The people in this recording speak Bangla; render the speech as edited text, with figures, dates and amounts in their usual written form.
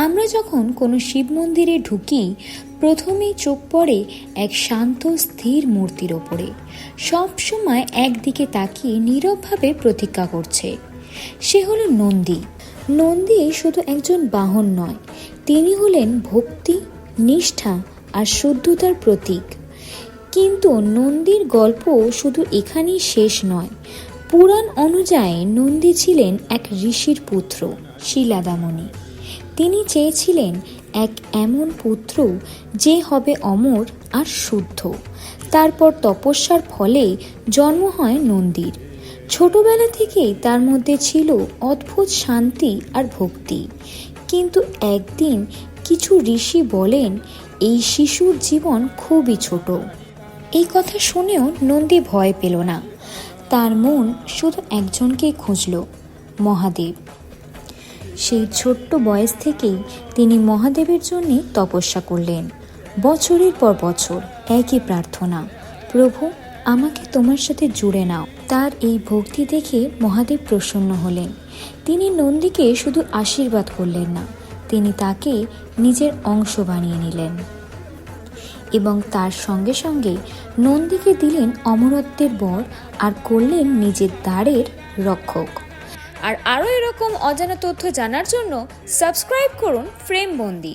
আমরা যখন কোনো শিব মন্দিরে ঢুকি, প্রথমেই চোখ পড়ে এক শান্ত স্থির মূর্তির ওপরে। সবসময় একদিকে তাকিয়ে নীরবভাবে প্রতীক্ষা করছে। সে হলো নন্দী। নন্দী শুধু একজন বাহন নয়, তিনি হলেন ভক্তি, নিষ্ঠা আর শুদ্ধতার প্রতীক। কিন্তু নন্দীর গল্প শুধু এখানেই শেষ নয়। পুরাণ অনুযায়ী নন্দী ছিলেন এক ঋষির পুত্র, শিলাদামণি। তিনি চেয়েছিলেন এক এমন পুত্র যে হবে অমর আর শুদ্ধ। তারপর তপস্যার ফলে জন্ম হয় নন্দীর। ছোটবেলা থেকেই তার মধ্যে ছিল অদ্ভুত শান্তি আর ভক্তি। কিন্তু একদিন কিছু ঋষি বলেন এই শিশুর জীবন খুবই ছোট। এই কথা শুনেও নন্দী ভয় পেল না। তার মন শুধু একজনকেই খুঁজল, মহাদেব। সেই ছোট্ট বয়স থেকেই তিনি মহাদেবের জন্য তপস্যা করলেন। বছরের পর বছর একই প্রার্থনা, প্রভু আমাকে তোমার সাথে জুড়ে নাও। তার এই ভক্তি দেখে মহাদেব প্রসন্ন হলেন। তিনি নন্দীকে শুধু আশীর্বাদ করলেন না, তিনি তাকে নিজের অংশ বানিয়ে নিলেন এবং তার সঙ্গে সঙ্গে নন্দীকে দিলেন অমরত্বের বর আর করলেন নিজের দ্বারের রক্ষক। আর আরও এরকম অজানা তথ্য জানার জন্য সাবস্ক্রাইব করুন ফ্রেমবন্দি।